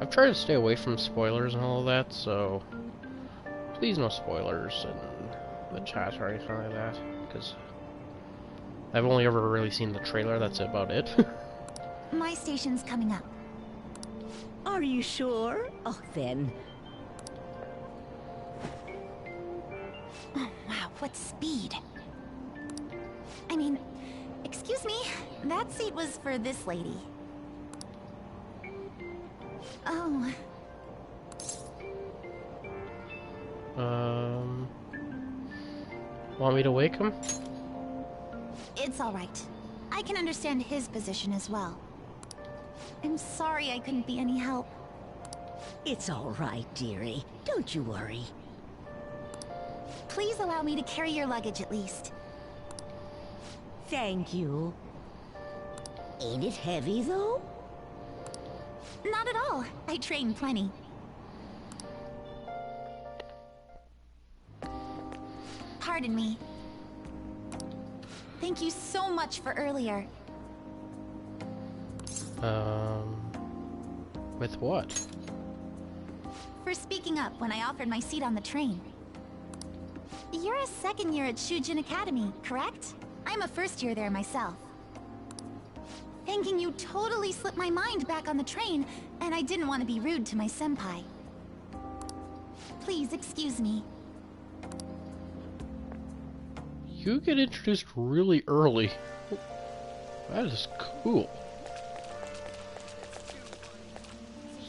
I've tried to stay away from spoilers and all of that, so please no spoilers in the chat or anything like that, because I've only ever really seen the trailer. That's about it. My station's coming up. Are you sure? Oh, then. Oh, wow, what speed. I mean, excuse me, that seat was for this lady. Oh. Want me to wake him? It's all right. I can understand his position as well. I'm sorry I couldn't be any help. It's all right, dearie. Don't you worry. Please allow me to carry your luggage at least. Thank you. Ain't it heavy, though? Not at all. I train plenty. Pardon me. Thank you so much for earlier. With what? For speaking up when I offered my seat on the train. You're a second year at Shujin Academy, correct? I'm a first year there myself. Thanking you totally slipped my mind back on the train, and I didn't want to be rude to my senpai. Please excuse me. You get introduced really early. That is cool.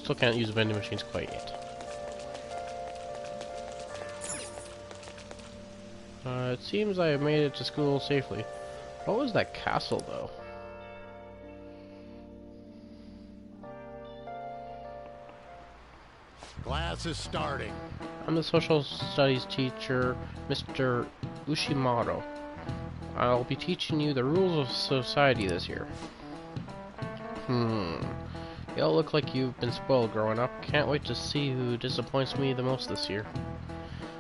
Still can't use vending machines quite yet. It seems I have made it to school safely. What was that castle, though? Class is starting. I'm the social studies teacher, Mr. Ushimaru. I'll be teaching you the rules of society this year. You all look like you've been spoiled growing up. Can't wait to see who disappoints me the most this year.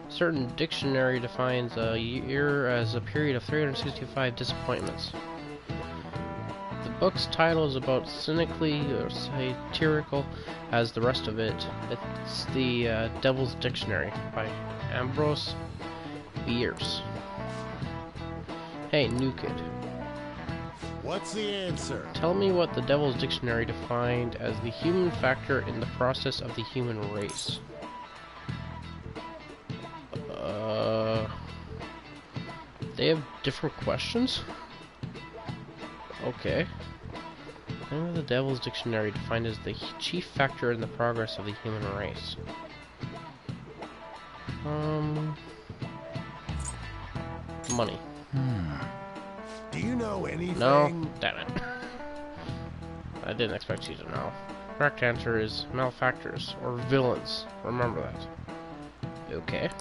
A certain dictionary defines a year as a period of 365 disappointments. The book's title is about cynically or satirical as the rest of it. It's the Devil's Dictionary by Ambrose Bierce. Hey, new kid. What's the answer? Tell me what the Devil's Dictionary defined as the human factor in the process of the human race. They have different questions? Okay. Tell me what the Devil's Dictionary defined as the chief factor in the progress of the human race. Money. Do you know anything? No, damn it. I didn't expect you to know. Correct answer is malefactors, or villains. Remember that. Okay.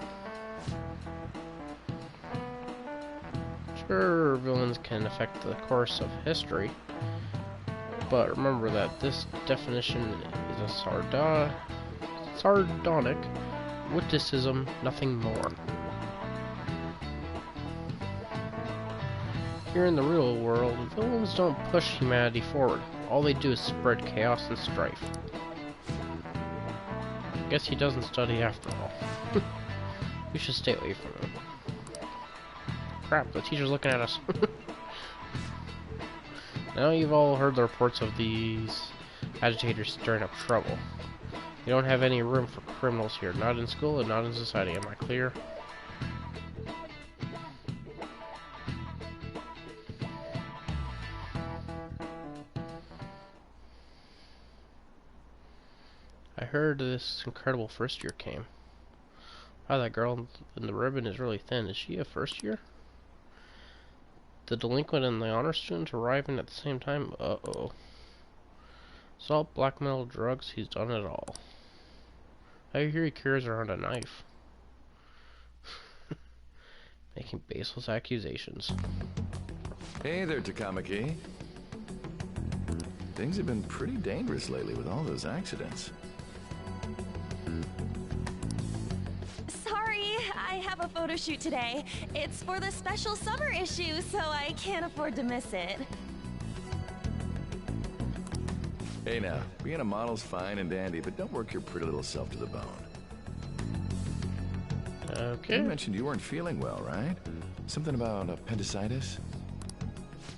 Sure, villains can affect the course of history, but remember that this definition is a sardonic witticism, nothing more. Here in the real world, villains don't push humanity forward. All they do is spread chaos and strife. Guess he doesn't study after all. We should stay away from him. Crap, the teacher's looking at us. Now you've all heard the reports of these agitators stirring up trouble. You don't have any room for criminals here, not in school and not in society, am I clear? I heard this incredible first year came. Wow, that girl in the ribbon is really thin. Is she a first year? The delinquent and the honor student arriving at the same time? Uh-oh. Assault, blackmail, drugs, he's done it all. I hear he carries around a knife. Making baseless accusations. Hey there, Takamaki. Things have been pretty dangerous lately with all those accidents. Sorry, I have a photo shoot today. It's for the special summer issue, so I can't afford to miss it. Hey now, being a model's fine and dandy, but don't work your pretty little self to the bone. Okay. You mentioned you weren't feeling well, right? Something about appendicitis?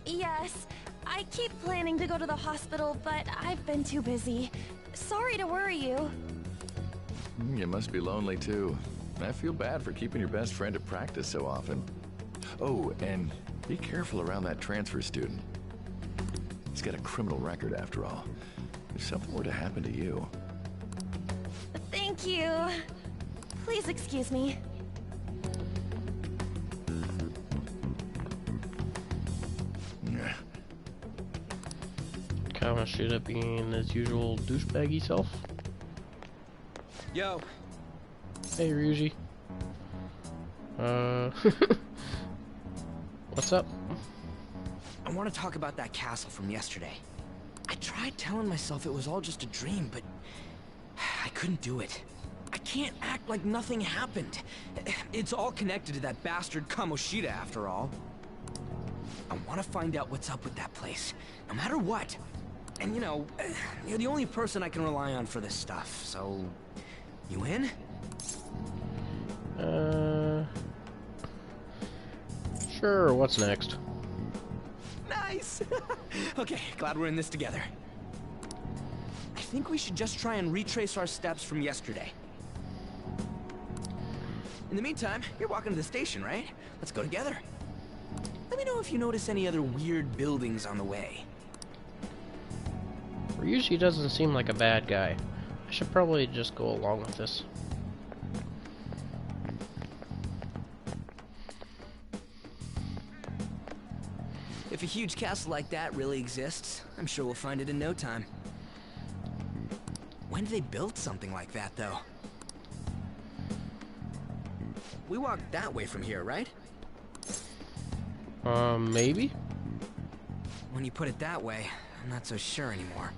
Yes, I keep planning to go to the hospital, but I've been too busy. Sorry to worry you. You must be lonely too. I feel bad for keeping your best friend at practice so often. Oh, and be careful around that transfer student. He's got a criminal record after all. If something were to happen to you... Thank you. Please excuse me. Yeah. Kinda should have been his usual douchebaggy self. Yo. Hey, Ryuji. What's up? I want to talk about that castle from yesterday. I tried telling myself it was all just a dream, but I couldn't do it. I can't act like nothing happened. It's all connected to that bastard Kamoshida, after all. I want to find out what's up with that place, no matter what. And you know, you're the only person I can rely on for this stuff, so... You in? Sure, what's next? Nice! Okay, glad we're in this together. I think we should just try and retrace our steps from yesterday. In the meantime, you're walking to the station, right? Let's go together. Let me know if you notice any other weird buildings on the way. Ryuji doesn't seem like a bad guy. I should probably just go along with this. If a huge castle like that really exists, I'm sure we'll find it in no time. When did they build something like that, though? We walked that way from here, right? Maybe? When you put it that way, I'm not so sure anymore.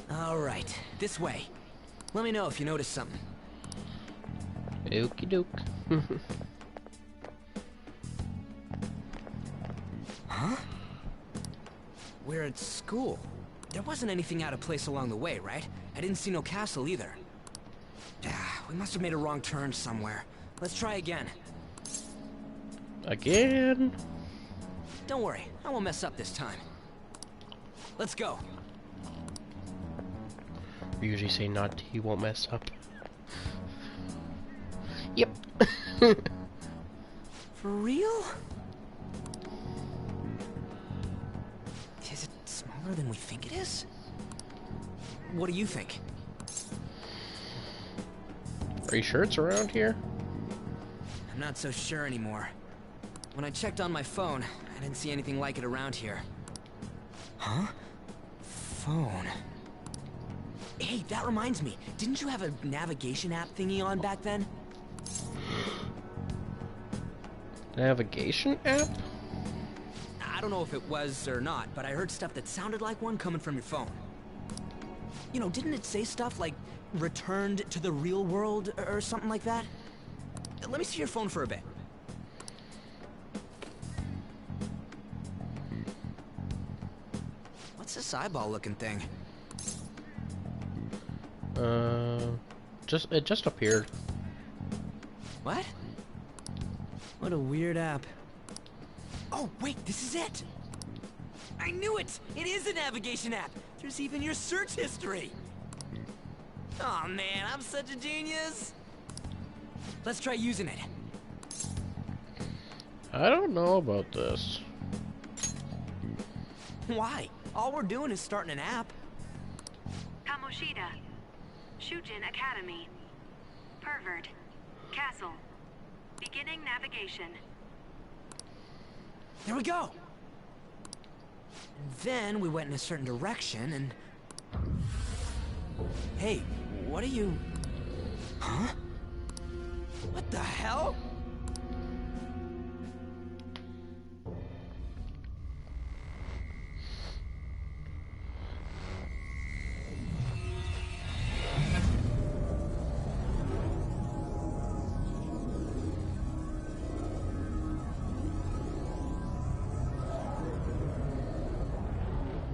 All right, this way. Let me know if you notice something. Okie doke. Huh? We're at school. There wasn't anything out of place along the way, right? I didn't see no castle either. We must have made a wrong turn somewhere. Let's try again. Again? Don't worry, I won't mess up this time. Let's go. We usually say not, he won't mess up. Yep. For real? Is it smaller than we think it is? What do you think? Are you sure it's around here? I'm not so sure anymore. When I checked on my phone, I didn't see anything like it around here. Huh? Phone. Hey, that reminds me. Didn't you have a navigation app thingy on back then? Navigation app? I don't know if it was or not, but I heard stuff that sounded like one coming from your phone. You know, didn't it say stuff like returned to the real world or something like that? Let me see your phone for a bit. What's this eyeball-looking thing? It just appeared. What? What a weird app. Oh, wait, this is it! I knew it! It is a navigation app! There's even your search history! Oh man, I'm such a genius! Let's try using it. I don't know about this. Why? All we're doing is starting an app. Kamoshida. Shujin Academy. Pervert. Castle. Beginning navigation. There we go! And then we went in a certain direction and... Hey, what are you... Huh? What the hell?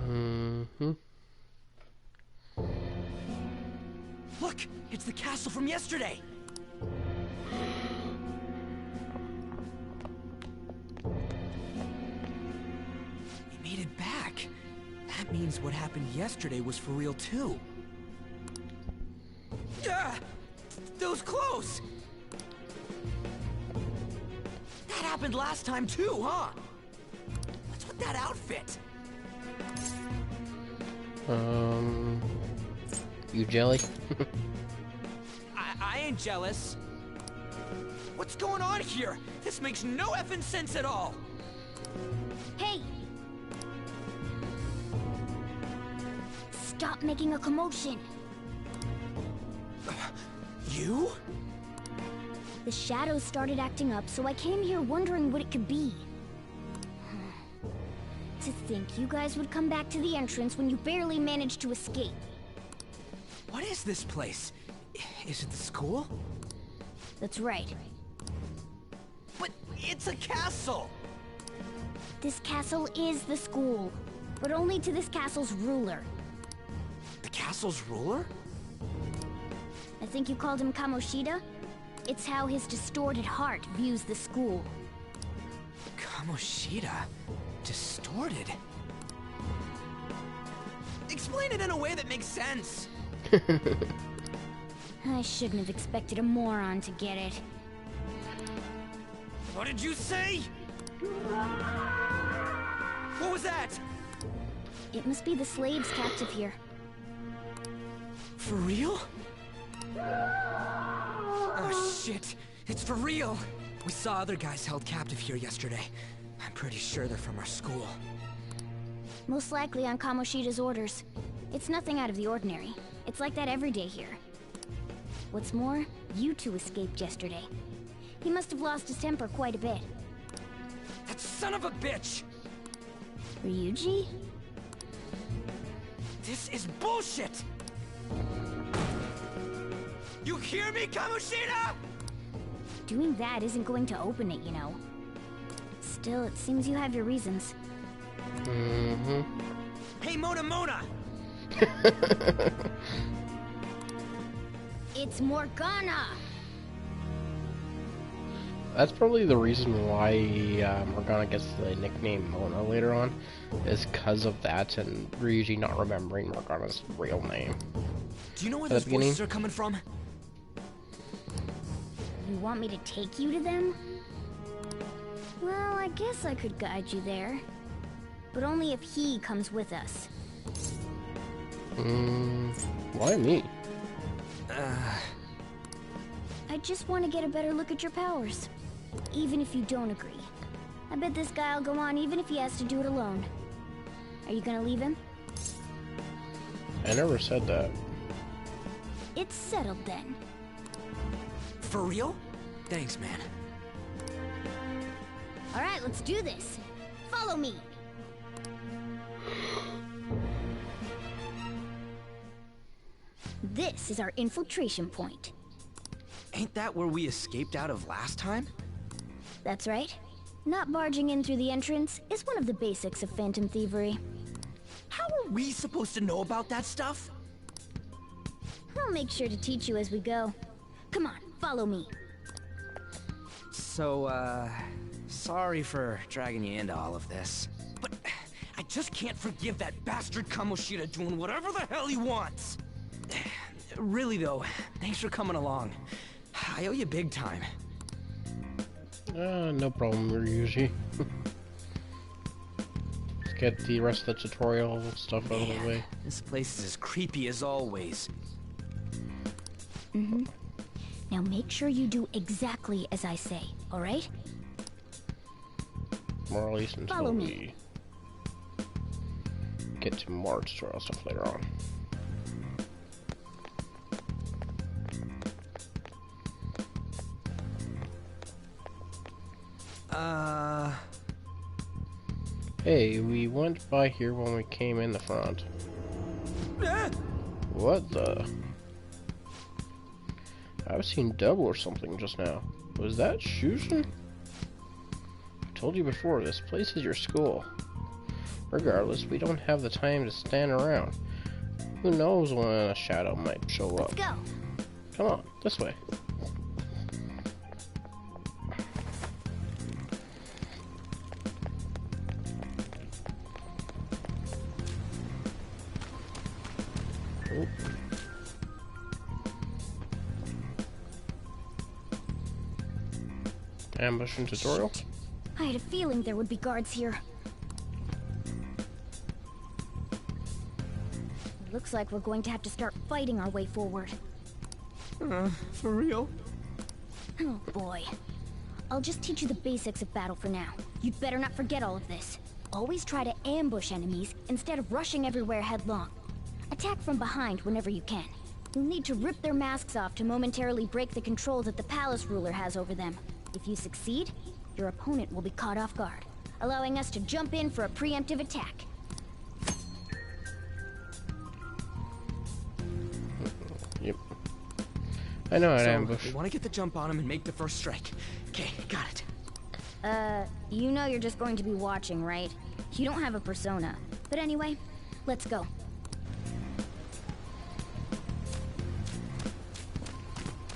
Mm-hmm. Look, it's the castle from yesterday. He made it back. That means what happened yesterday was for real too. Yeah, that was close. That happened last time too, huh? What's with that outfit? You jelly? I ain't jealous. What's going on here? This makes no effing sense at all. Hey! Stop making a commotion. You? The shadows started acting up, so I came here wondering what it could be. To think you guys would come back to the entrance when you barely managed to escape. What is this place? Is it the school? That's right. But it's a castle! This castle is the school, but only to this castle's ruler. The castle's ruler? I think you called him Kamoshida? It's how his distorted heart views the school. Kamoshida? Distorted? Explain it in a way that makes sense. I shouldn't have expected a moron to get it. What did you say? What was that? It must be the slaves captive here. For real? Oh shit, it's for real. We saw other guys held captive here yesterday. I'm pretty sure they're from our school. Most likely on Kamoshida's orders. It's nothing out of the ordinary. It's like that every day here. What's more, you two escaped yesterday. He must have lost his temper quite a bit. That son of a bitch! Ryuji? This is bullshit! You hear me, Kamoshida? Doing that isn't going to open it, you know. Still, it seems you have your reasons. Mm-hmm. Hey, Mona! It's Morgana! That's probably the reason why Morgana gets the nickname Mona later on, is because of that and Ryuji not remembering Morgana's real name. Do you know where those voices are coming from? You want me to take you to them? Well, I guess I could guide you there. But only if he comes with us. Why me? I just want to get a better look at your powers. Even if you don't agree. I bet this guy'll go on even if he has to do it alone. Are you gonna leave him? I never said that. It's settled then. For real? Thanks, man. Alright, let's do this. Follow me. This is our infiltration point. Ain't that where we escaped out of last time? That's right. Not barging in through the entrance is one of the basics of phantom thievery. How are we supposed to know about that stuff? I'll make sure to teach you as we go. Come on, follow me. So, sorry for dragging you into all of this. But I just can't forgive that bastard Kamoshida doing whatever the hell he wants. Really though, thanks for coming along. I owe you big time. No problem, Ryuji. Let's get the rest of the tutorial stuff out of the way. This place is as creepy as always. Now make sure you do exactly as I say, alright? More or least until Follow we me. get to more tutorial stuff later on. Hey, we went by here when we came in the front. What the? I've seen double or something just now. Was that Shujin? I told you before, this place is your school. Regardless, we don't have the time to stand around. Who knows when a shadow might show up? Let's go. Come on, this way. Oh. Ambush and tutorial. I had a feeling there would be guards here. Looks like we're going to have to start fighting our way forward. For real? Oh boy. I'll just teach you the basics of battle for now. You'd better not forget all of this. Always try to ambush enemies instead of rushing everywhere headlong. Attack from behind whenever you can. You'll need to rip their masks off to momentarily break the control that the palace ruler has over them. If you succeed, your opponent will be caught off guard, allowing us to jump in for a preemptive attack. Yep. I know how to So, ambush. we want to get the jump on him and make the first strike. Okay, got it. You know you're just going to be watching, right? You don't have a persona. But anyway, let's go.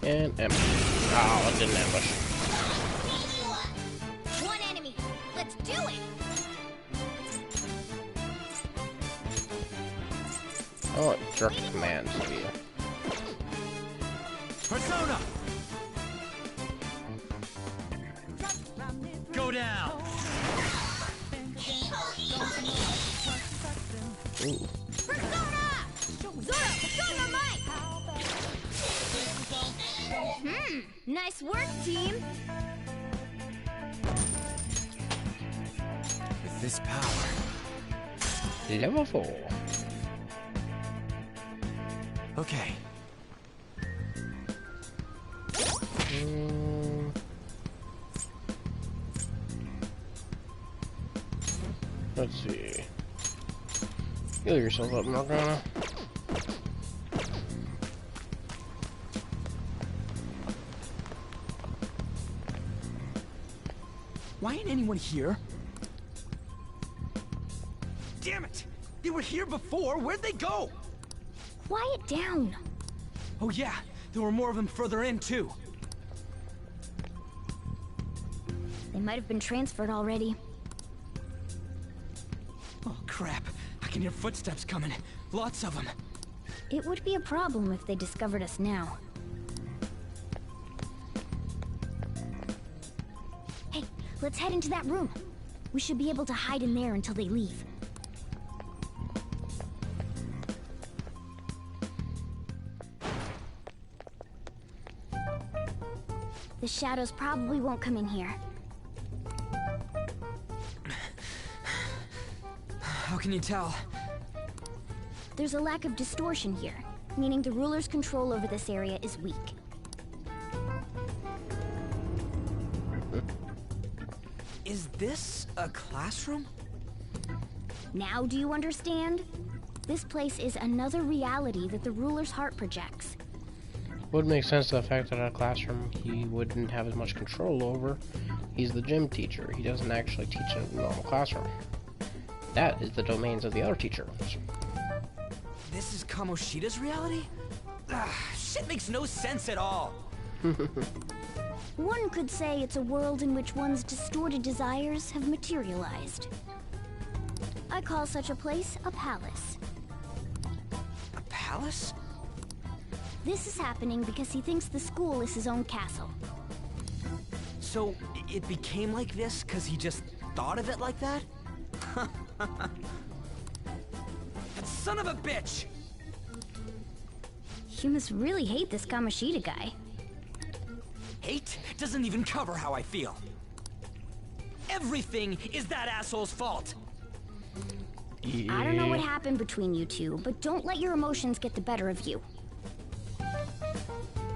And ambush. Oh, it didn't ambush. One enemy. Let's do it. I want jerk commands to you. Persona! Go down! Ooh. Persona! Zoro, Dynamite! Nice work, team. With this power. Level 4. Okay. Let's see. Heal yourself up, Morgana. Why ain't anyone here? Damn it! They were here before. Where'd they go? Quiet down. Oh yeah, there were more of them further in too. They might have been transferred already. Oh crap! I can hear footsteps coming. Lots of them. It would be a problem if they discovered us now. Hey, let's head into that room. We should be able to hide in there until they leave. The shadows probably won't come in here. How can you tell? There's a lack of distortion here, meaning the ruler's control over this area is weak. Is this a classroom? Now do you understand? This place is another reality that the ruler's heart projects. Would make sense to the fact that in a classroom he wouldn't have as much control over. He's the gym teacher. He doesn't actually teach in a normal classroom. That is the domains of the other teachers. This is Kamoshida's reality? Shit makes no sense at all. One could say it's a world in which one's distorted desires have materialized. I call such a place a palace. A palace? This is happening because he thinks the school is his own castle. So, it became like this because he just thought of it like that? That son of a bitch! You must really hate this Kamoshida guy. Hate doesn't even cover how I feel. Everything is that asshole's fault. Yeah. I don't know what happened between you two, but don't let your emotions get the better of you.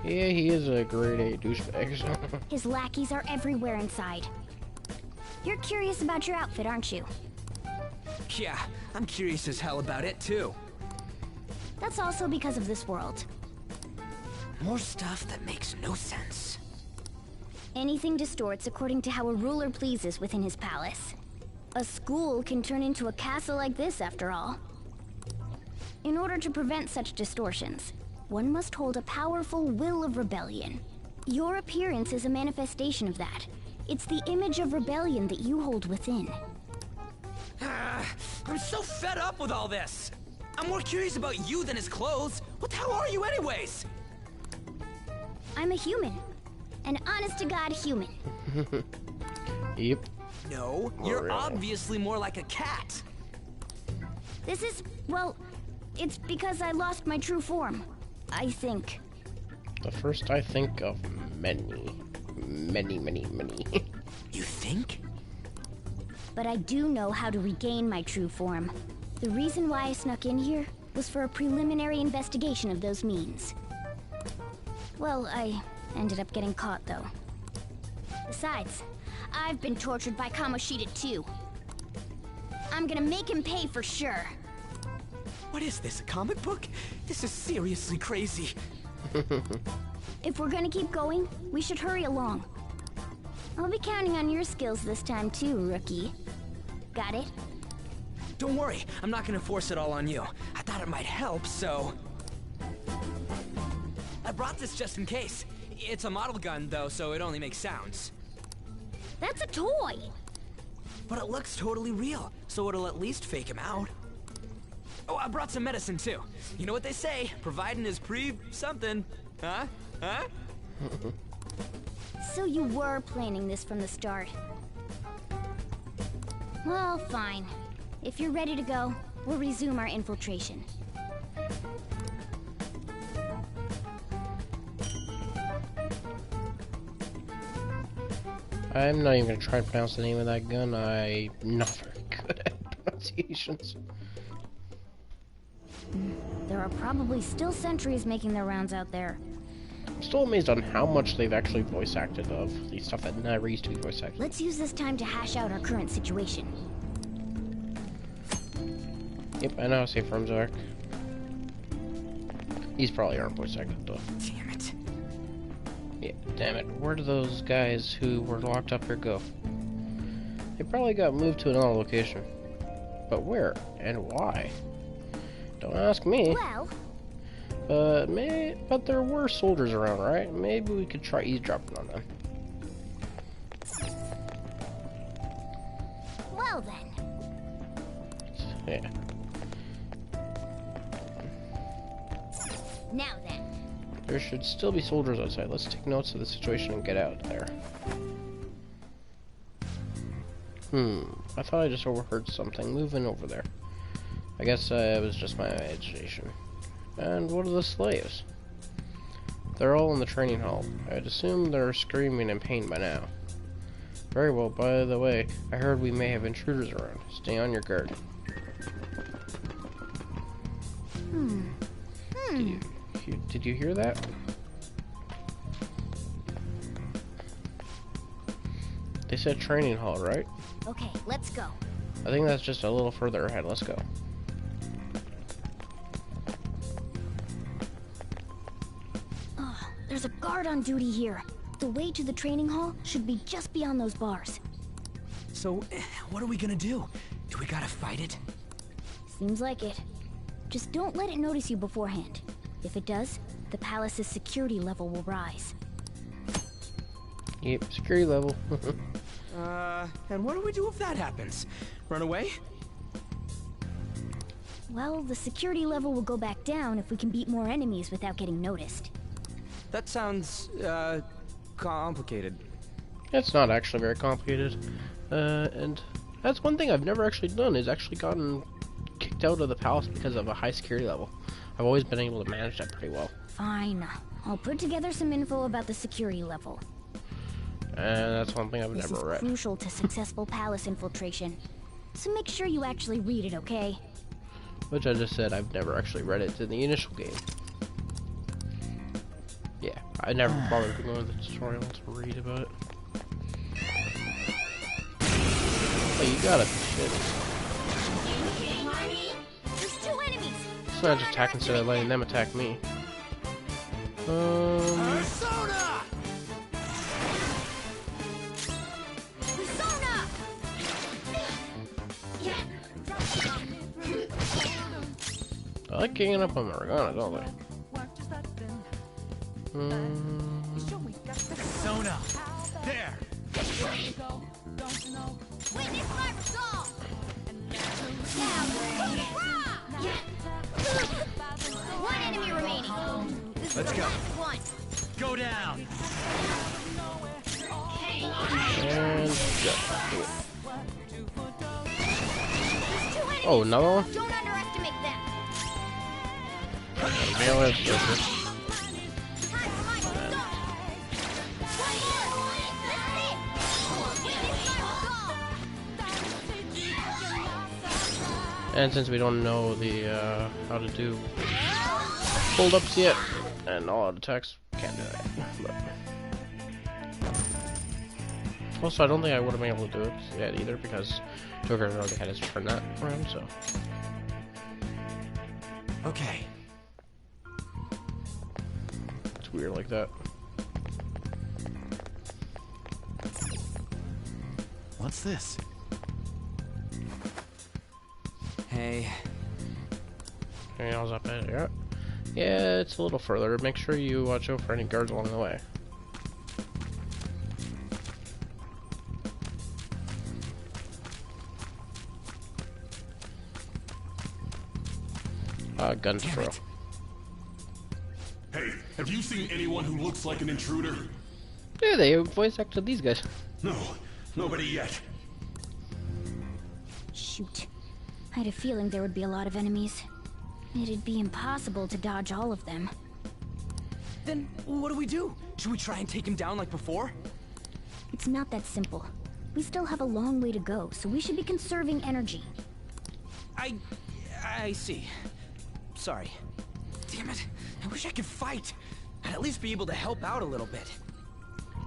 Yeah, he is a grade A douchebag. So. His lackeys are everywhere inside. You're curious about your outfit, aren't you? Yeah, I'm curious as hell about it too. That's also because of this world. More stuff that makes no sense. Anything distorts according to how a ruler pleases within his palace. A school can turn into a castle like this, after all. In order to prevent such distortions, one must hold a powerful will of rebellion. Your appearance is a manifestation of that. It's the image of rebellion that you hold within. I'm so fed up with all this. I'm more curious about you than his clothes. What the hell are you anyways? I'm a human. An honest-to-God human. Yep. No, you're obviously more like a cat. This is, well, it's because I lost my true form, I think. The first I think of many. You think? But I do know how to regain my true form. The reason why I snuck in here was for a preliminary investigation of those means. Well, I ended up getting caught, though. Besides, I've been tortured by Kamoshida, too. I'm gonna make him pay for sure. What is this, a comic book? This is seriously crazy. If we're gonna keep going, we should hurry along. I'll be counting on your skills this time, too, rookie. Got it? Don't worry, I'm not gonna force it all on you. I thought it might help, so... I brought this just in case. It's a model gun, though, so it only makes sounds. That's a toy! But it looks totally real, so it'll at least fake him out. Oh, I brought some medicine, too. You know what they say, providing is something. Huh? Huh? So you were planning this from the start. Well, fine. If you're ready to go, we'll resume our infiltration. I'm not even gonna try to pronounce the name of that gun. I'm not very good at pronunciations. There are probably still sentries making their rounds out there. I'm still amazed on how much they've actually voice acted of the stuff that never used to be voice acted. Let's use this time to hash out our current situation. Yep, I know how safe rooms are. These probably aren't voice acted though. Damn it. Yeah, damn it. Where do those guys who were locked up here go? They probably got moved to another location. But where? And why? Don't ask me. Well... But there were soldiers around, right? Maybe we could try eavesdropping on them. Well then. Yeah. Now then. There should still be soldiers outside. Let's take notes of the situation and get out there. I thought I just overheard something moving over there. I guess it was just my imagination. And what are the slaves? They're all in the training hall. I'd assume they're screaming in pain by now. Very well, by the way, I heard we may have intruders around. Stay on your guard. Did you hear that? They said training hall, right? Okay, let's go. I think that's just a little further ahead. Let's go. Oh, there's a guard on duty here. The way to the training hall should be just beyond those bars. So, what are we gonna do? Do we gotta fight it? Seems like it. Just don't let it notice you beforehand. If it does, the palace's security level will rise. Yep, security level. And what do we do if that happens? Run away? Well, the security level will go back down if we can beat more enemies without getting noticed. That sounds, complicated. It's not actually very complicated. And that's one thing I've never actually done, is actually gotten kicked out of the palace because of a high security level. I've always been able to manage that pretty well. Fine. I'll put together some info about the security level. And that's one thing I've This never is read. crucial to successful palace infiltration. So make sure you actually read it, okay? Which I just said I've never actually read it in the initial game. Yeah, I never bothered to go to the tutorial to read about it. Oh, you gotta be shitting. There's two enemies! It's not just attack instead of letting them attack me. Persona! Persona! I like ganging up on Morgana, don't they? Sona! There! Witness my resolve! One enemy remaining. This Let's is the go. last one. Go down! And There's 2 enemies. oh, another one? Don't underestimate them. Melee business. Time for my resolve. One more. This is it. Witness my resolve. And since we don't know the how to do hold-ups yet, and all out attacks, can't do that. But also, I don't think I would have been able to do it yet either because Joker already had his turn that round. So Okay. it's weird like that. What's this? Hey. Anything else up there? Yeah. Yeah, it's a little further. Make sure you watch out for any guards along the way. Gun to throw. Hey, have you seen anyone who looks like an intruder? Yeah, they voice acted these guys. No, nobody yet. Shoot. I had a feeling there would be a lot of enemies. It'd be impossible to dodge all of them. Then what do? Should we try and take him down like before? It's not that simple. We still have a long way to go, so we should be conserving energy. I see. Sorry. Damn it. I wish I could fight. I'd at least be able to help out a little bit.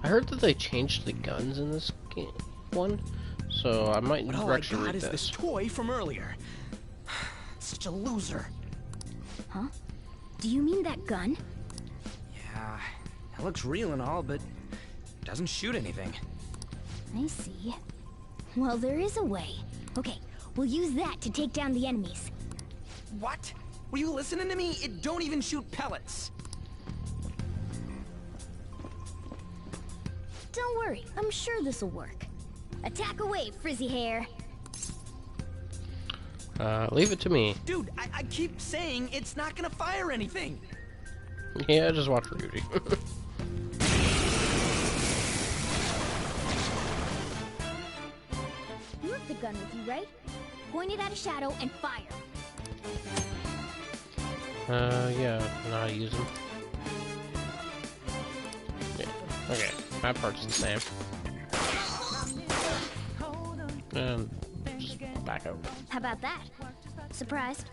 I heard that they changed the guns in this one, so I might But all I actually got read is this toy from earlier. Such a loser. Huh? Do you mean that gun? Yeah, it looks real and all, but doesn't shoot anything. I see. Well, there is a way. Okay, we'll use that to take down the enemies. What? Were you listening to me? It don't even shoot pellets. Don't worry, I'm sure this'll work. Attack away, frizzy hair. Leave it to me. Dude, I keep saying it's not gonna fire anything. Yeah, just watch Rudy. You have the gun with you, right? Point it at a shadow and fire. Yeah, know how to use them. Yeah, okay, that part's the same. And just back out. How about that? Surprised?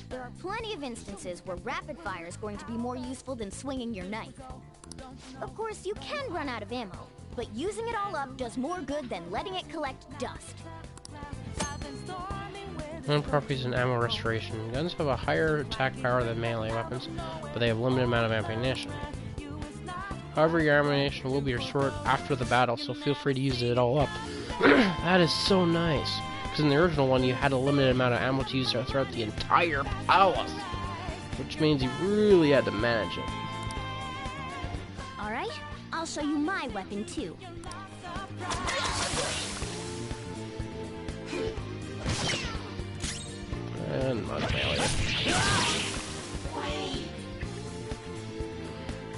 There are plenty of instances where rapid fire is going to be more useful than swinging your knife. Of course, you can run out of ammo, but using it all up does more good than letting it collect dust. One properties in ammo restoration. Guns have a higher attack power than melee weapons, but they have a limited amount of ammunition. However, your ammunition will be restored after the battle, so feel free to use it all up. That is so nice. Because in the original one, you had a limited amount of ammo to use throughout the entire palace. Which means you really had to manage it. Alright, I'll show you my weapon too. And mud melee.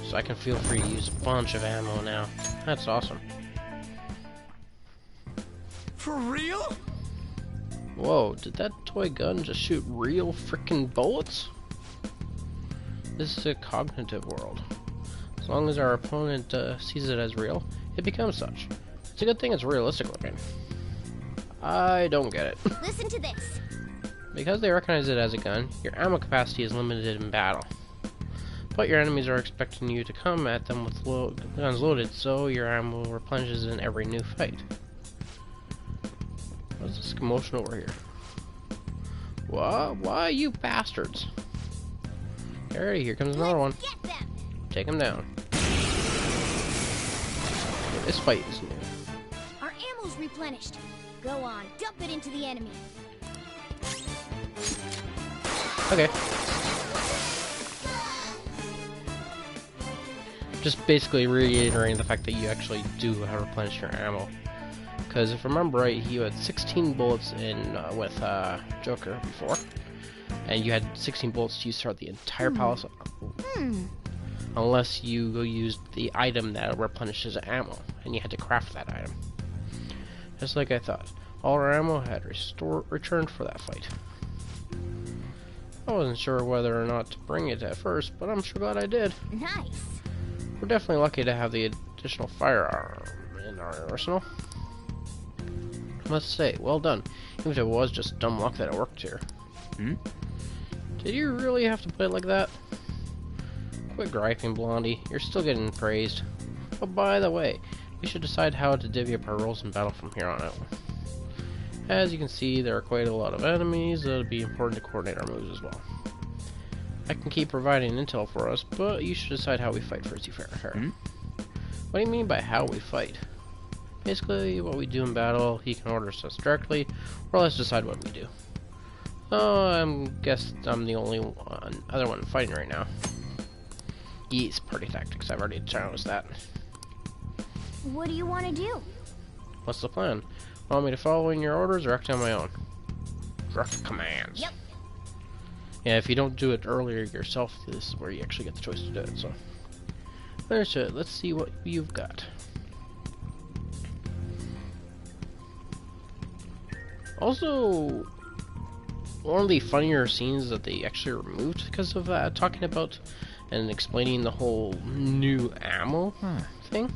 So I can feel free to use a bunch of ammo now. That's awesome. For real? Whoa, did that toy gun just shoot real frickin' bullets? This is a cognitive world. As long as our opponent sees it as real, it becomes such. It's a good thing it's realistic looking. I don't get it. Listen to this. Because they recognize it as a gun, your ammo capacity is limited in battle. But your enemies are expecting you to come at them with guns loaded, so your ammo replenishes in every new fight. What's this commotion over here? What? Why, you bastards? Alrighty, here comes another one. Take him down. Okay, this fight is new. Our ammo's replenished. Go on, dump it into the enemy. Okay. Just basically reiterating the fact that you actually do have to replenish your ammo. Because if I remember right, you had 16 bullets in with Joker before. And you had 16 bullets to use throughout the entire palace. Unless you used the item that replenishes ammo. And you had to craft that item. Just like I thought. All our ammo had returned for that fight. I wasn't sure whether or not to bring it at first, but I'm sure glad I did. Nice. We're definitely lucky to have the additional firearm in our arsenal. I must say, well done. Even if it was just dumb luck that it worked here. Did you really have to play it like that? Quit griping, Blondie. You're still getting praised. Oh, by the way, we should decide how to divvy up our roles in battle from here on out. As you can see, there are quite a lot of enemies, so it'll be important to coordinate our moves as well. I can keep providing intel for us, but you should decide how we fight first, you fair. What do you mean by how we fight? Basically, what we do in battle, he can order us directly, or let's decide what we do. Oh, I guess I'm the only other one fighting right now. Yes, party tactics, I've already challenged that. What do you want to do? What's the plan? Want me to follow in your orders or act on my own? Direct commands. Yep. Yeah, if you don't do it earlier yourself, this is where you actually get the choice to do it, so. There's it. Let's see what you've got. Also, one of the funnier scenes that they actually removed because of talking about and explaining the whole new ammo thing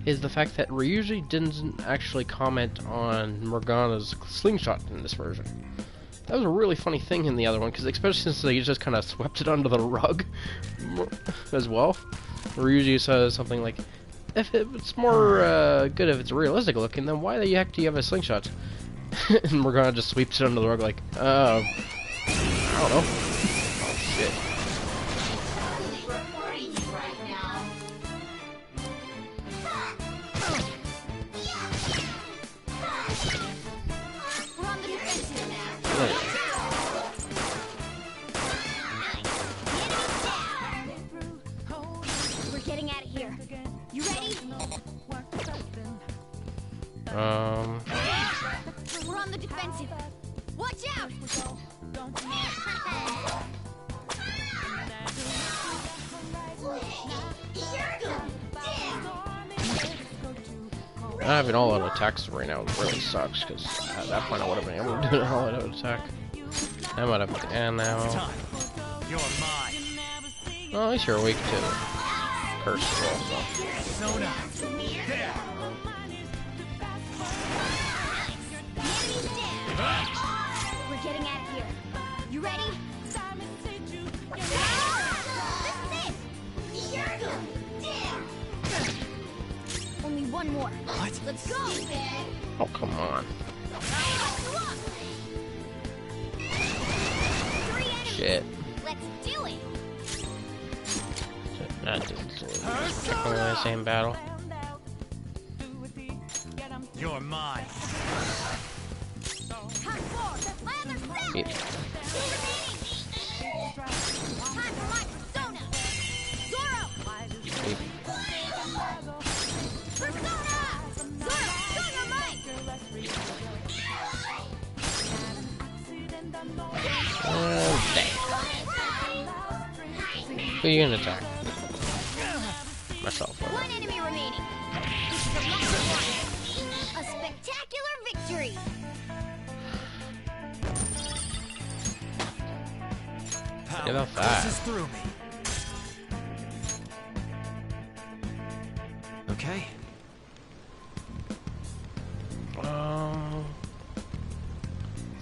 is the fact that Ryuji didn't actually comment on Morgana's slingshot in this version. That was a really funny thing in the other one, because especially since they just kind of swept it under the rug as well. Ryuji says something like, if it's more good if it's realistic looking, then why the heck do you have a slingshot? And Morgana just sweeps it under the rug like, I don't know. Oh shit. We're getting out of here. You ready? We're on the defensive. Watch out! Having all out attacks right now really sucks, because at that point I would have been able to do an all out attack. I might have, and now. You're mine. Oh, at least you're weak to curse as well, so. Sona. There. We're getting out of here. You ready? Only one more. What? Let's go. Oh, come on. Shit. Let's do it. That didn't only the same battle. You're mine. Yeah. Who are you gonna attack? Myself. One enemy remaining. A spectacular victory. Get off that. This is through me. Okay.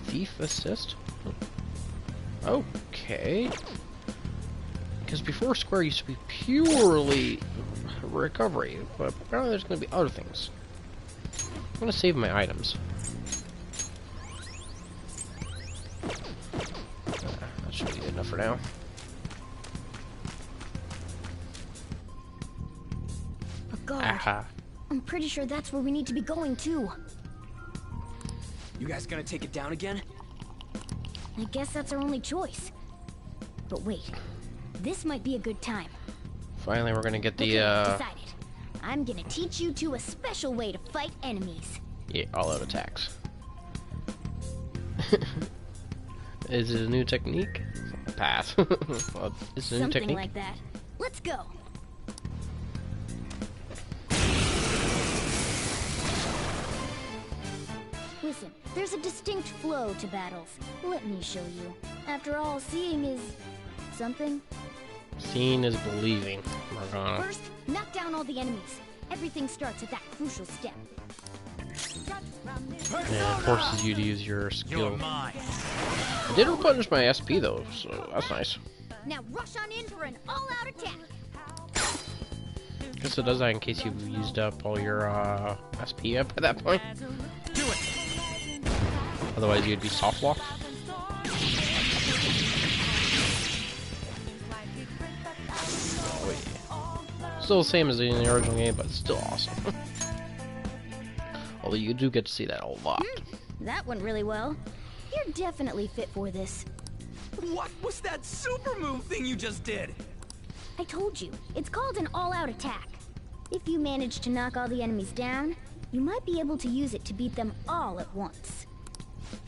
Thief assist? Okay. Because before Square used to be purely recovery, but apparently there's going to be other things. I'm going to save my items. That should be good enough for now. A guard. Aha. I'm pretty sure that's where we need to be going too. You guys gonna take it down again? I guess that's our only choice. But wait, this might be a good time. Finally, we're gonna get the Decided. I'm gonna teach you two a special way to fight enemies. yeah, all-out attacks. Is it a new technique? Pass. Well, it's a new Something technique. like that. Let's go. Listen, there's a distinct flow to battles. Let me show you. After all, seeing is something. Seeing is believing. Morgana. First, knock down all the enemies. Everything starts at that crucial step. And it forces you to use your skill. You're mine. I did replenish my SP though, so that's nice. Now rush on in for an all-out attack. Guess it does that in case you've used up all your SP up at that point. Do it. Otherwise, you'd be soft locked. Oh, yeah. Still the same as in the original game, but still awesome. Although you do get to see that a lot. That went really well. You're definitely fit for this. What was that super move thing you just did? I told you, it's called an all-out attack. If you manage to knock all the enemies down, you might be able to use it to beat them all at once.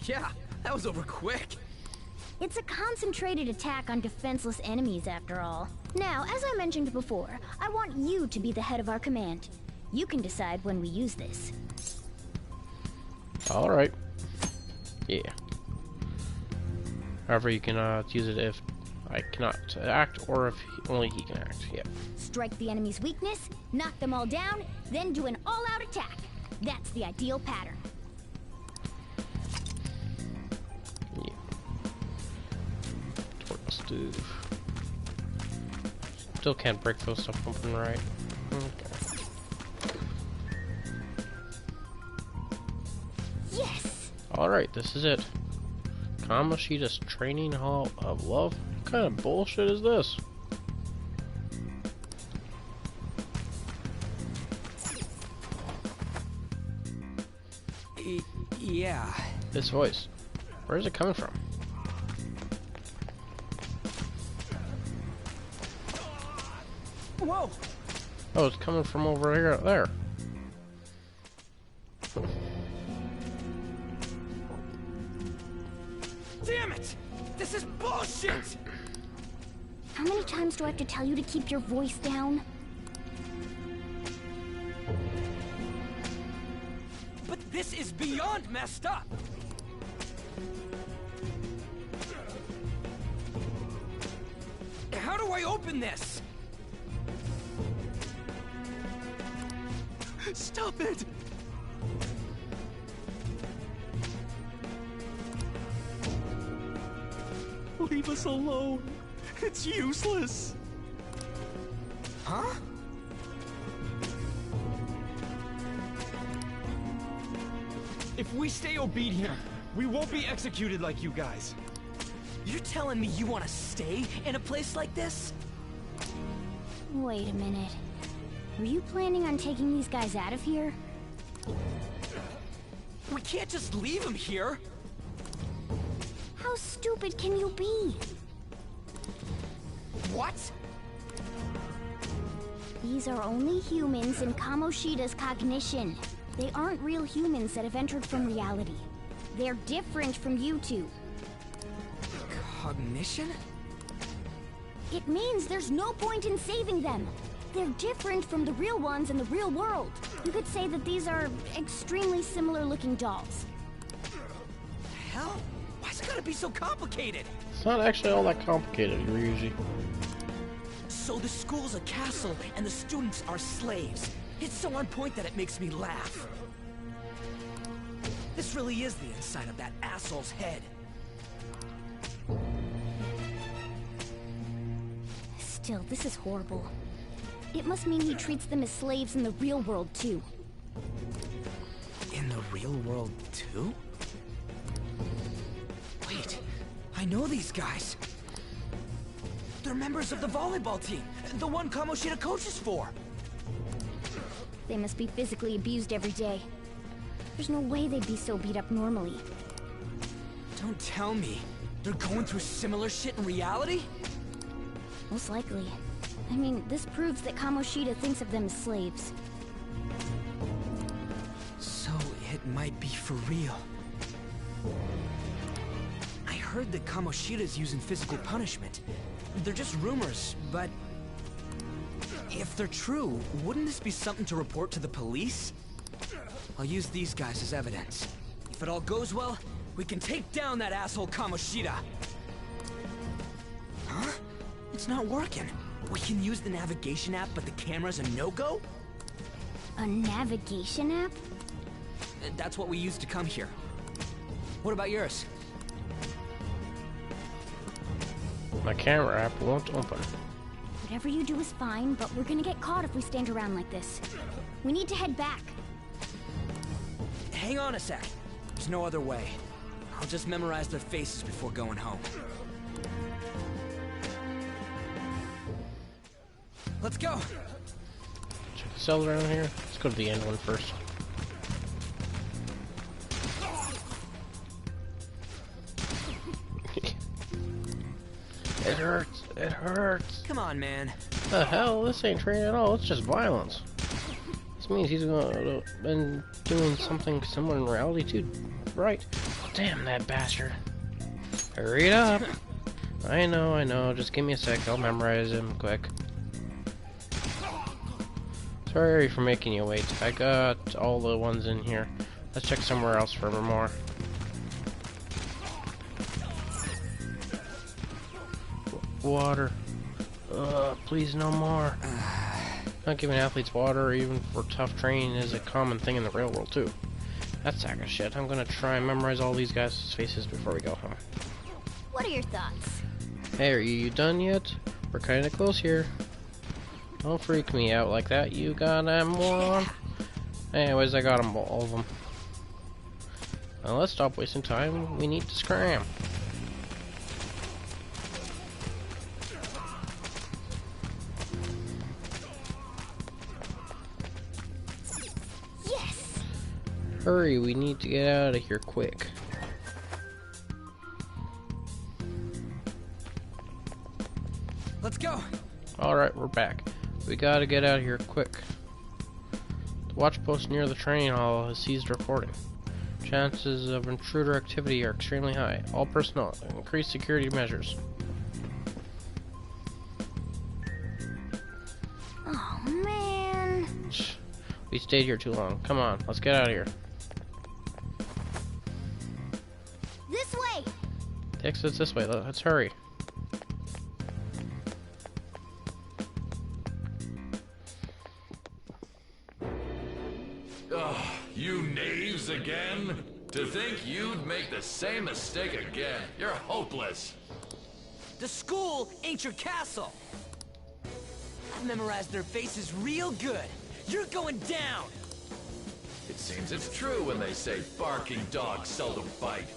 Yeah, that was over quick. It's a concentrated attack on defenseless enemies, after all. Now, as I mentioned before, I want you to be the head of our command. You can decide when we use this. Alright. Yeah. However, you can use it if I cannot act, or if only he can act. Yeah. Strike the enemy's weakness, knock them all down, then do an all-out attack. That's the ideal pattern. Yeah. Torque stove. Still can't break those stuff open right. Okay. Yes! Alright, this is it. Kamoshida's Training Hall of Love? What kind of bullshit is this? Yeah. This voice. Where is it coming from? Whoa! Oh, it's coming from over here, there. Damn it! This is bullshit! How many times do I have to tell you to keep your voice down? But this is beyond messed up! How do I open this? Stop it! Leave us alone. It's useless. Huh? If we stay obedient, we won't be executed like you guys. You're telling me you want to stay in a place like this? Wait a minute. Were you planning on taking these guys out of here? We can't just leave them here. How stupid can you be? What? These are only humans in Kamoshida's cognition. They aren't real humans that have entered from reality. They're different from you two. Cognition? It means there's no point in saving them. They're different from the real ones in the real world. You could say that these are extremely similar looking dolls. Hell? Why's it gotta be so complicated? It's not actually all that complicated, Ryuji. So the school's a castle and the students are slaves. It's so on point that it makes me laugh. This really is the inside of that asshole's head. Still, this is horrible. It must mean he treats them as slaves in the real world, too. In the real world, too? Wait, I know these guys. They're members of the volleyball team, the one Kamoshida coaches for. They must be physically abused every day. There's no way they'd be so beat up normally. Don't tell me. They're going through similar shit in reality? Most likely. I mean, this proves that Kamoshida thinks of them as slaves. So it might be for real. I heard that Kamoshida's using physical punishment. They're just rumors, but if they're true, wouldn't this be something to report to the police? I'll use these guys as evidence. If it all goes well, we can take down that asshole Kamoshida. Huh? It's not working. We can use the navigation app, but the camera's a no-go? A navigation app? That's what we used to come here. What about yours? My camera app won't open. Whatever you do is fine, but we're gonna get caught if we stand around like this. We need to head back. Hang on a sec. There's no other way. I'll just memorize their faces before going home. Let's go! Check the cells around here. Let's go to the end one first. It hurts. It hurts. Come on, man. The hell? This ain't training at all. It's just violence. This means he's been doing something similar in reality too, right? Damn that bastard! Hurry it up! I know. Just give me a sec. I'll memorize him quick. Sorry for making you wait. I got all the ones in here. Let's check somewhere else for more. Water. Please no more. Not giving athletes water, even for tough training, is a common thing in the real world too. That sack of shit. I'm gonna try and memorize all these guys' faces before we go home. What are your thoughts? Hey, are you done yet? We're kinda close here. Don't freak me out like that, you goddamn moron. Anyways, I got them, all of them. Now let's stop wasting time. We need to scram. Yes! Hurry, we need to get out of here quick. Let's go! Alright, we're back. We gotta get out of here quick. The watch post near the training hall has ceased reporting. Chances of intruder activity are extremely high. All personnel, increase security measures. Oh, man. We stayed here too long. Come on, let's get out of here. This way! The exit's this way. Let's hurry. You knaves again? To think you'd make the same mistake again. You're hopeless. The school ain't your castle! I've memorized their faces real good. You're going down! It seems it's true when they say barking dogs seldom bite.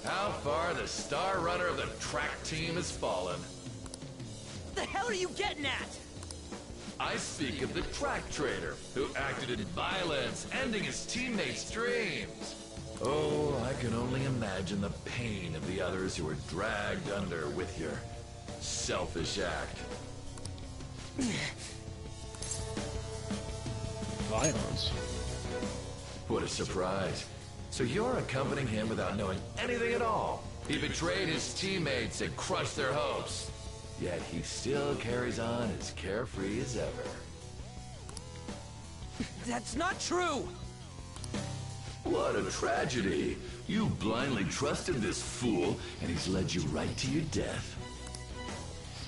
How far the star runner of the track team has fallen. What the hell are you getting at? I speak of the track trader, who acted in violence, ending his teammates' dreams. Oh, I can only imagine the pain of the others who were dragged under with your selfish act. Violence. What a surprise. So you're accompanying him without knowing anything at all. He betrayed his teammates and crushed their hopes. Yet he still carries on as carefree as ever. That's not true! What a tragedy. You blindly trusted this fool, and he's led you right to your death.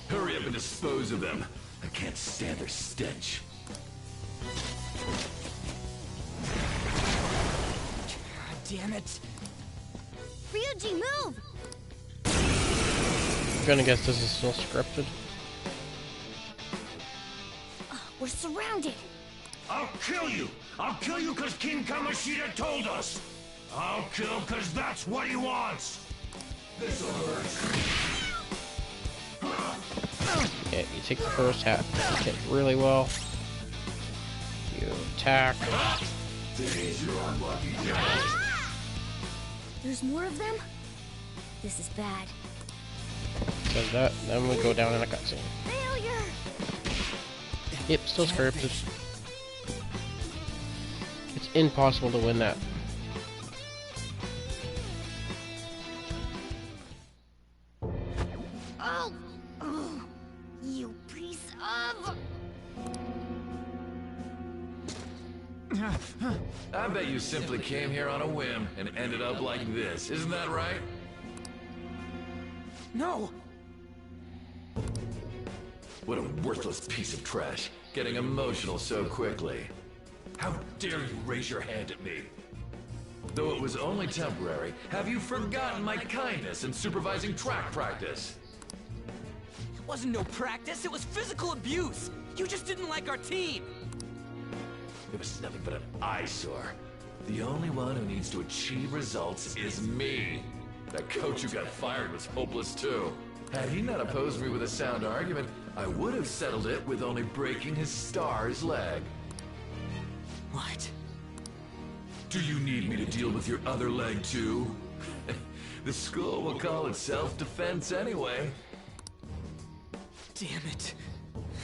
Hurry up and dispose of them. I can't stand their stench. God damn it. Ryuji, move! I'm gonna guess this is still scripted. We're surrounded. I'll kill you! I'll kill you because King Kamoshida told us! I'll kill because that's what he wants! This'll hurt. Yeah, you take the first hit really well. You attack. There's more of them? This is bad. So that, then we go down in a cutscene. Failure! Yep, still scripted. It's impossible to win that. Oh! Oh! You piece of... I bet you simply came here on a whim and ended up like this. Isn't that right? No! What a worthless piece of trash. Getting emotional so quickly. How dare you raise your hand at me? Though it was only temporary, have you forgotten my kindness in supervising track practice? It wasn't no practice, it was physical abuse! You just didn't like our team! It was nothing but an eyesore. The only one who needs to achieve results is me. That coach who got fired was hopeless too. Had he not opposed me with a sound argument, I would have settled it with only breaking his star's leg. What? Do you need me to deal with your other leg too? The school will call it self-defense anyway. Damn it.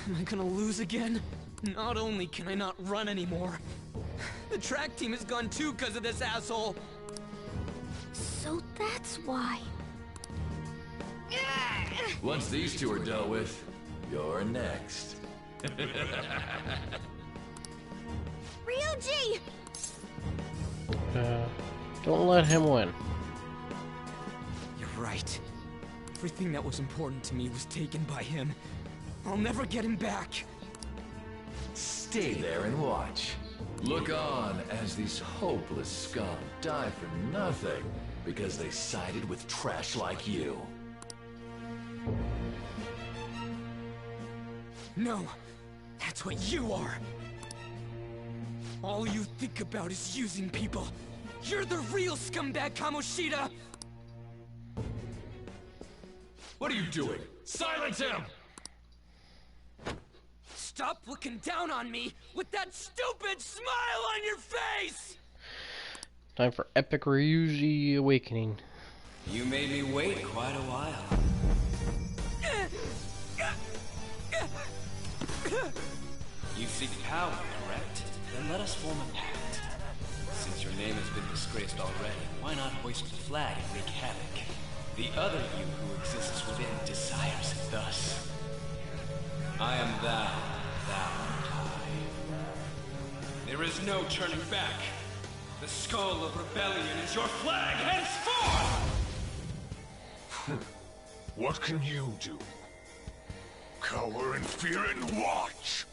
Am I gonna lose again? Not only can I not run anymore, the track team is gone too because of this asshole. So that's why. Once these two are dealt with, you're next. Ryuji! Don't let him win. You're right. Everything that was important to me was taken by him. I'll never get him back. Stay there and watch. Look on as these hopeless scum die for nothing because they sided with trash like you. No, that's what you are. All you think about is using people. You're the real scumbag, Kamoshida! What are you doing? Silence him! Stop looking down on me with that stupid smile on your face! Time for epic Ryuji awakening. You made me wait quite a while. You seek power, correct? Then let us form a pact. Since your name has been disgraced already, why not hoist the flag and wreak havoc? The other you who exists within desires it thus. I am thou, thou art I. There is no turning back. The skull of rebellion is your flag henceforth! What can you do? Cower in fear and watch!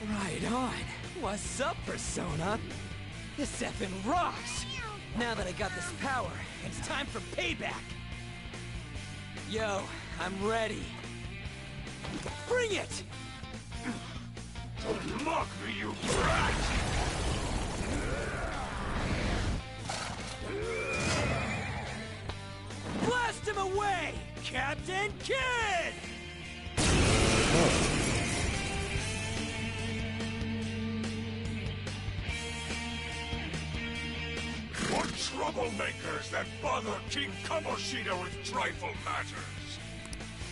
Right on. What's up, Persona? This effing rocks! Now that I got this power, it's time for payback! Yo, I'm ready. Bring it! Don't mock me, you brat! Blast him away, Captain Kidd! What troublemakers that bother King Kamoshida with trifle matters?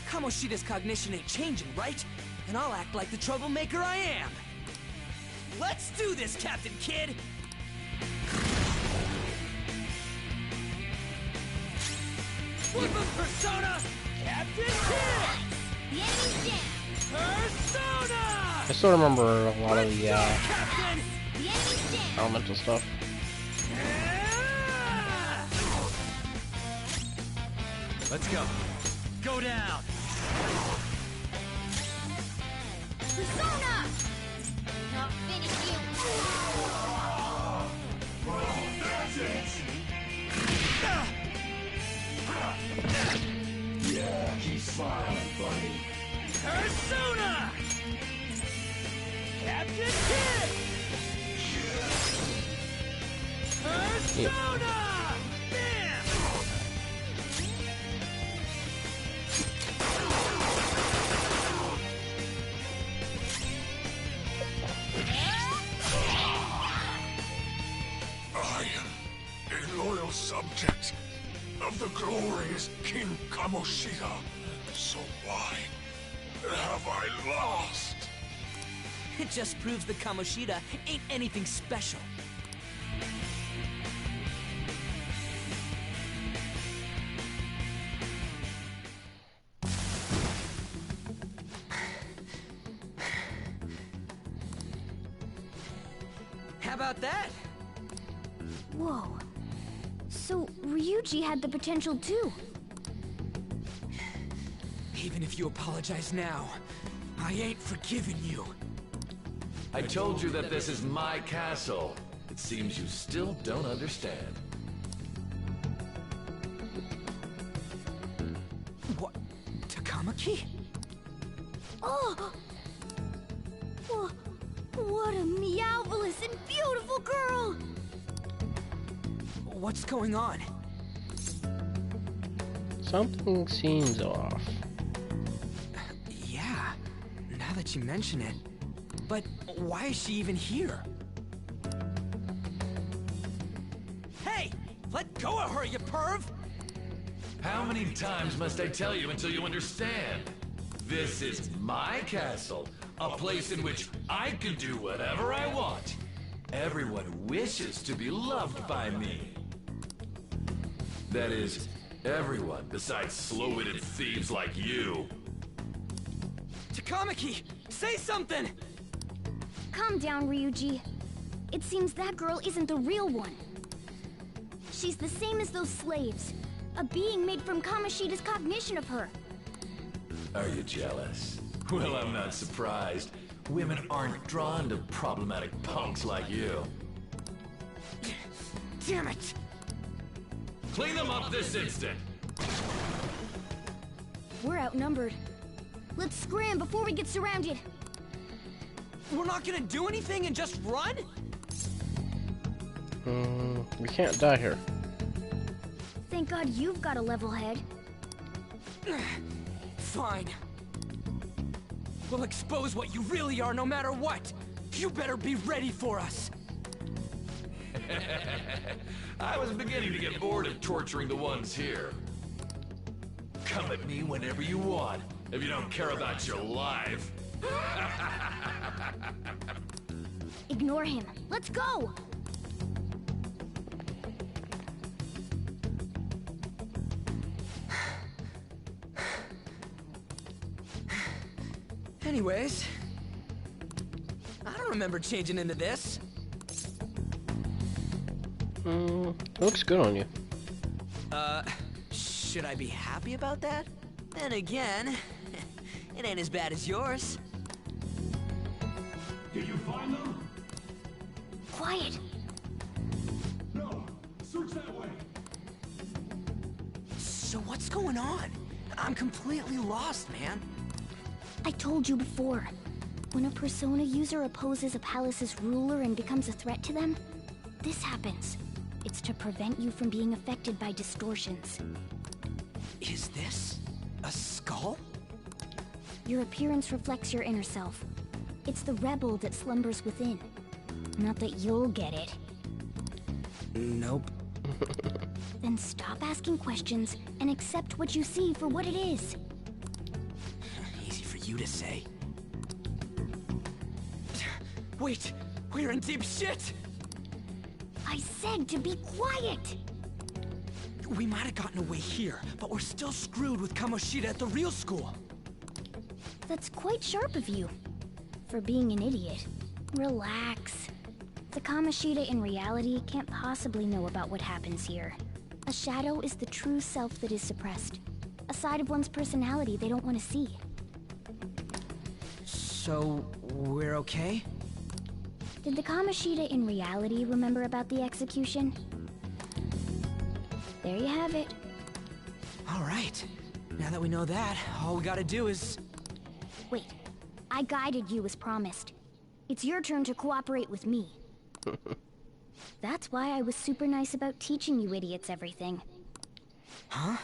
Kamoshida's cognition ain't changing, right? And I'll act like the troublemaker I am. Let's do this, Captain Kidd! Flip of Persona! Captain Kidd! The enemy's down! Persona! I still remember a lot of the Captain! The enemy's down! elemental stuff. Let's go. Go down! Persona! Not finish you! That's it! Yeah, keep smiling, buddy. Persona! I am a loyal subject of the glorious King Kamoshida. So why have I lost? It just proves that Kamoshida ain't anything special. How about that? Whoa. So, Ryuji had the potential too. Even if you apologize now, I ain't forgiving you. I told you that this is my castle. It seems you still don't understand. What? Takamaki? Oh! What a meowvelous and beautiful girl! What's going on? Something seems off. Yeah, now that you mention it. But why is she even here? Hey! Let go of her, you perv! How many times must I tell you until you understand? This is my castle, a place in which I can do whatever I want. Everyone wishes to be loved by me. That is, everyone besides slow-witted thieves like you. Takamaki, say something! Calm down, Ryuji. It seems that girl isn't the real one. She's the same as those slaves. A being made from Kamoshida's cognition of her. Are you jealous? Well, I'm not surprised. Women aren't drawn to problematic punks like you. Damn it! Clean them up this instant! We're outnumbered. Let's scram before we get surrounded. We're not gonna do anything and just run? We can't die here. Thank God you've got a level head. Fine. We'll expose what you really are no matter what. You better be ready for us. I was beginning to get bored of torturing the ones here. Come at me whenever you want, if you don't care about your life. Ignore him. Let's go! Anyways, I don't remember changing into this. Looks good on you. Should I be happy about that? Then again, it ain't as bad as yours. Did you find them? Quiet. No. Search that way. So what's going on? I'm completely lost, man. I told you before. When a Persona user opposes a palace's ruler and becomes a threat to them, this happens. It's to prevent you from being affected by distortions. Is this a skull? Your appearance reflects your inner self. It's the rebel that slumbers within. Not that you'll get it. Nope. Then stop asking questions and accept what you see for what it is. Easy for you to say. Wait, we're in deep shit! I said to be quiet! We might have gotten away here, but we're still screwed with Kamoshida at the real school. That's quite sharp of you. For being an idiot. Relax. The Kamoshida in reality can't possibly know about what happens here. A shadow is the true self that is suppressed. A side of one's personality they don't want to see. So, we're okay? Did the Kamoshida in reality remember about the execution? There you have it. Alright. Now that we know that, all we gotta do is... Wait. I guided you as promised. It's your turn to cooperate with me. That's why I was super nice about teaching you idiots everything. Huh?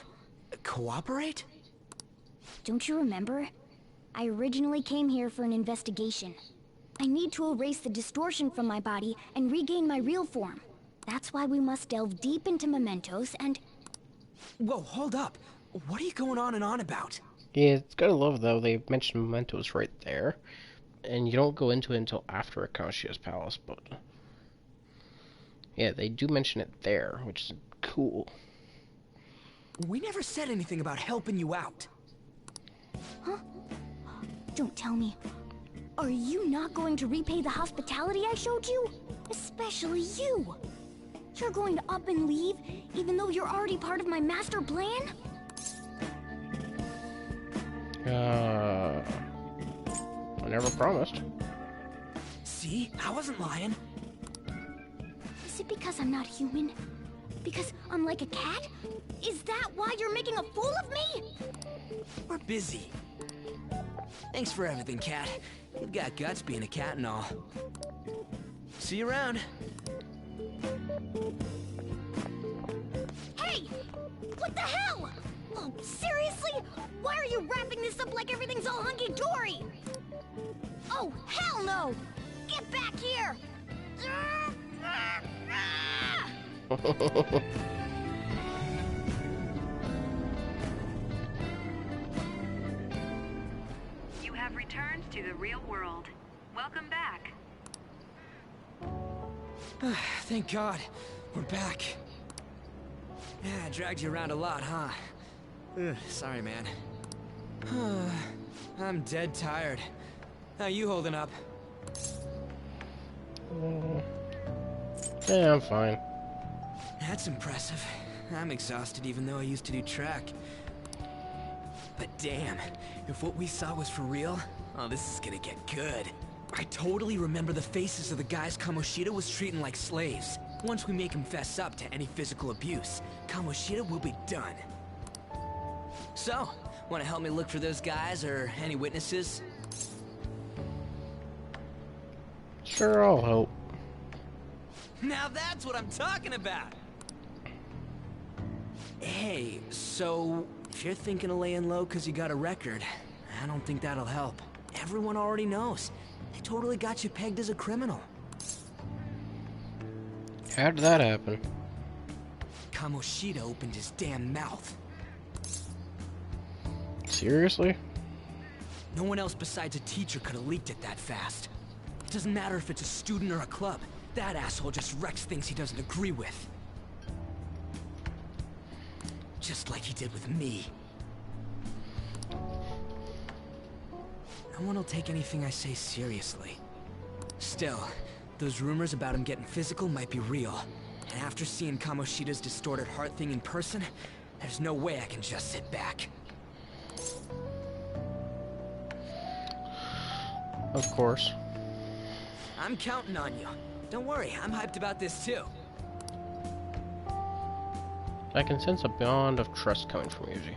Cooperate? Don't you remember? I originally came here for an investigation. I need to erase the distortion from my body and regain my real form. That's why we must delve deep into mementos and... Whoa, hold up. What are you going on and on about? Yeah, it's gotta love though, they mentioned mementos right there. And you don't go into it until after Akashia's Palace, but... yeah, they do mention it there, which is cool. We never said anything about helping you out. Huh? Don't tell me. Are you not going to repay the hospitality I showed you? Especially you! You're going to up and leave, even though you're already part of my master plan? I never promised. See? I wasn't lying. Is it because I'm not human? Because I'm like a cat? Is that why you're making a fool of me? We're busy. Thanks for everything, Cat. You've got guts being a cat and all. See you around. Hey! What the hell? Oh, seriously? Why are you wrapping this up like everything's all hunky-dory? Oh, hell no! Get back here! You have returned to the real world. Welcome back. Thank God. We're back. Yeah, I dragged you around a lot, huh? Sorry, man. I'm dead tired. How you holding up? Yeah, I'm fine. That's impressive. I'm exhausted even though I used to do track. But damn, if what we saw was for real, oh, this is gonna get good. I totally remember the faces of the guys Kamoshida was treating like slaves. Once we make him fess up to any physical abuse, Kamoshida will be done. So, wanna help me look for those guys or any witnesses? Sure, I'll help. Now that's what I'm talking about! Hey, so if you're thinking of laying low because you got a record, I don't think that'll help. Everyone already knows. They totally got you pegged as a criminal. How did that happen? Kamoshida opened his damn mouth. Seriously? No one else besides a teacher could have leaked it that fast. It doesn't matter if it's a student or a club. That asshole just wrecks things he doesn't agree with. Just like he did with me. No one will take anything I say seriously. Still, those rumors about him getting physical might be real. And after seeing Kamoshida's distorted heart thing in person, there's no way I can just sit back. Of course. I'm counting on you. Don't worry, I'm hyped about this too. I can sense a bond of trust coming from Yuji.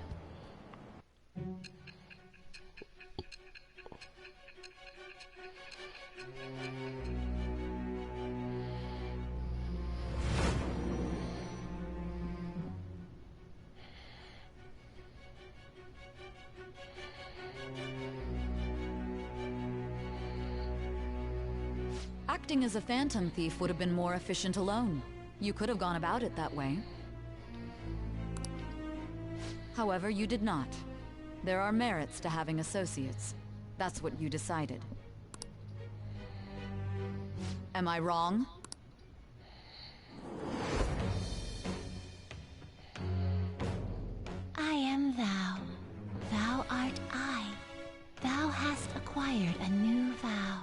Acting as a phantom thief would have been more efficient alone. You could have gone about it that way. However, you did not. There are merits to having associates. That's what you decided. Am I wrong? I am thou. Thou art I. Thou hast acquired a new vow.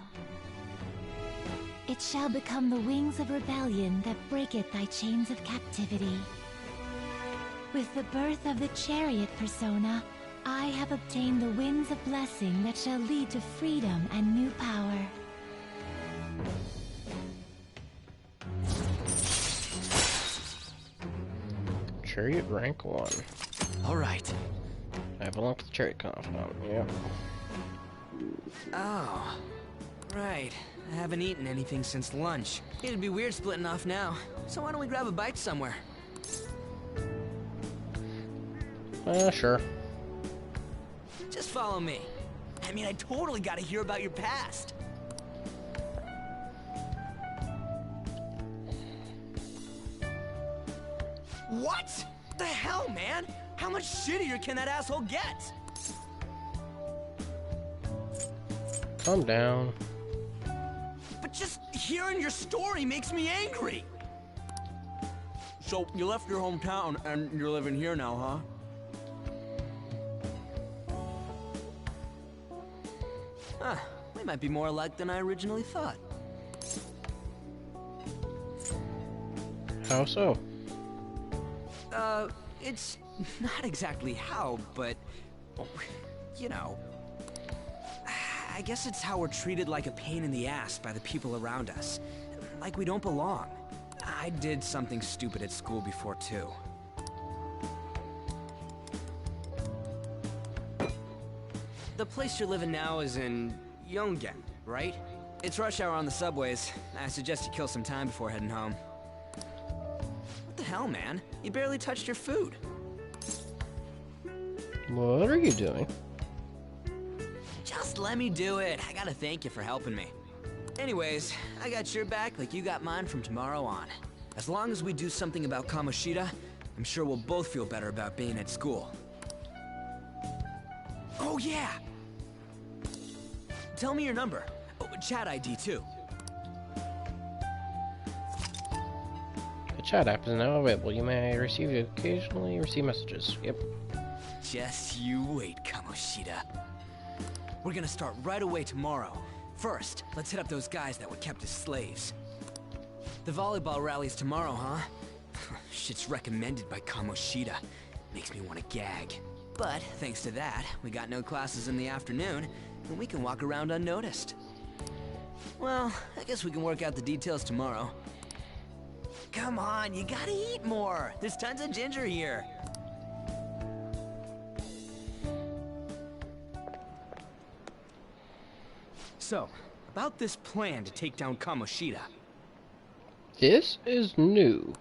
It shall become the wings of rebellion that breaketh thy chains of captivity. With the birth of the chariot persona, I have obtained the winds of blessing that shall lead to freedom and new power. Chariot rank 1. Alright. I have unlocked the chariot confidant, yep. Oh. Right. I haven't eaten anything since lunch. It'd be weird splitting off now. So why don't we grab a bite somewhere? Sure. Just follow me. I mean, I totally gotta hear about your past. What? The hell, man? How much shittier can that asshole get? Calm down. But just hearing your story makes me angry. So, you left your hometown and you're living here now, huh? Huh, we might be more alike than I originally thought. How so? It's not exactly how, but, you know. I guess it's how we're treated like a pain in the ass by the people around us. Like we don't belong. I did something stupid at school before, too. The place you're living now is in Yongen, right? It's rush hour on the subways. I suggest you kill some time before heading home. What the hell, man? You barely touched your food. What are you doing? Just let me do it. I gotta thank you for helping me. Anyways, I got your back like you got mine from tomorrow on. As long as we do something about Kamoshida, I'm sure we'll both feel better about being at school. Oh yeah! Tell me your number. Oh, chat ID too. The chat app is now available. You may occasionally receive messages. Yep. Just you wait, Kamoshida. We're gonna start right away tomorrow. First, let's hit up those guys that were kept as slaves. The volleyball rally's tomorrow, huh? Shit's recommended by Kamoshida. Makes me want to gag. But, thanks to that, we got no classes in the afternoon, and we can walk around unnoticed. Well, I guess we can work out the details tomorrow. Come on, you gotta eat more! There's tons of ginger here! So, about this plan to take down Kamoshida. This is new.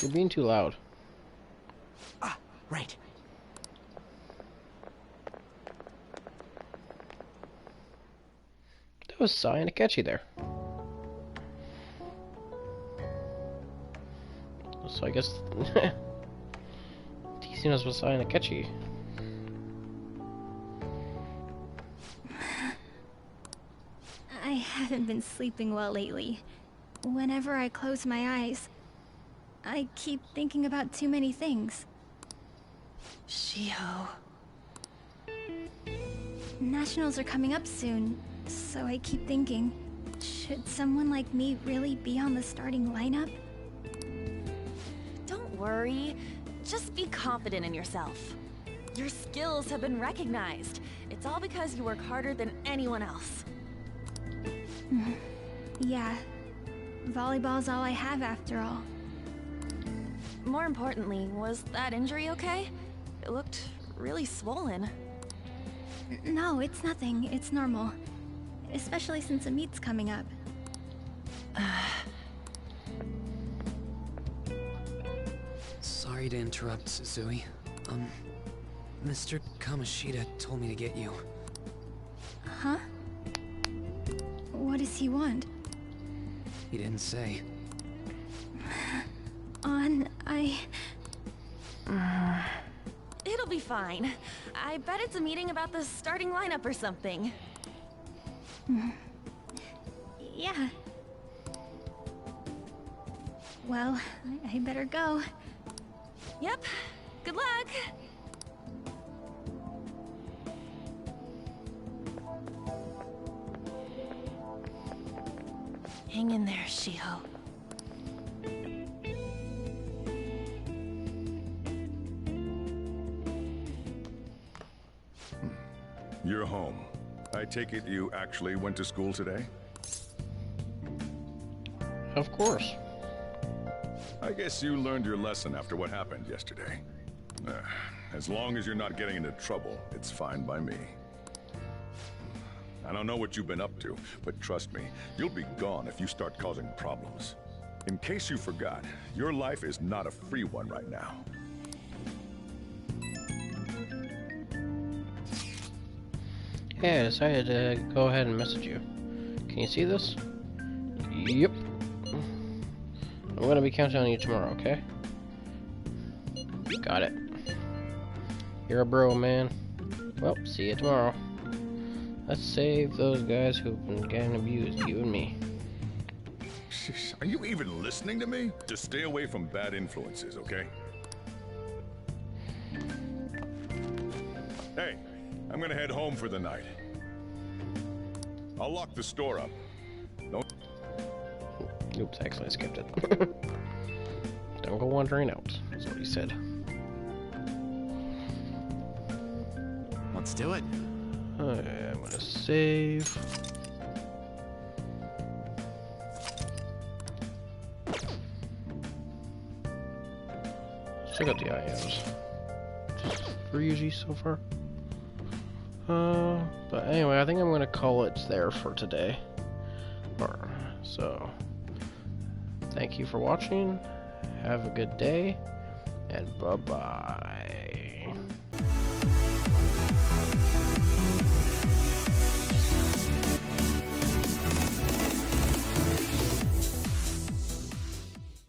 You're being too loud. Ah, right. That was Sai and Akechi there. So I guess teasing us with Sai and Akechi. I haven't been sleeping well lately. Whenever I close my eyes, I keep thinking about too many things. Shiho. Nationals are coming up soon, so I keep thinking, should someone like me really be on the starting lineup? Don't worry. Just be confident in yourself. Your skills have been recognized. It's all because you work harder than anyone else. Yeah. Volleyball's all I have after all. More importantly, was that injury okay? It looked really swollen. No, it's nothing. It's normal. Especially since a meet's coming up. Sorry to interrupt, Suzui. Mr. Kamoshida told me to get you. Huh? What does he want? He didn't say. It'll be fine. I bet it's a meeting about the starting lineup or something. Yeah. Well, I better go. Yep. Good luck! Hang in there, Shiho. You're home. I take it you actually went to school today? Of course. I guess you learned your lesson after what happened yesterday. As long as you're not getting into trouble, it's fine by me. I don't know what you've been up to, but trust me, you'll be gone if you start causing problems. In case you forgot, your life is not a free one right now. Hey, I decided to go ahead and message you. Can you see this? Yep. I'm gonna be counting on you tomorrow, okay? Got it. You're a bro, man. Well, see you tomorrow. Let's save those guys who've been getting abused, you and me. Are you even listening to me? Just stay away from bad influences, okay? Hey, I'm gonna head home for the night. I'll lock the store up. Don't... Oops, actually I skipped it. Don't go wandering out, is what he said. Let's do it. I'm gonna save. Still got the IMs. Just breezy so far. But anyway, I think I'm gonna call it there for today. So, thank you for watching. Have a good day, and bye-bye.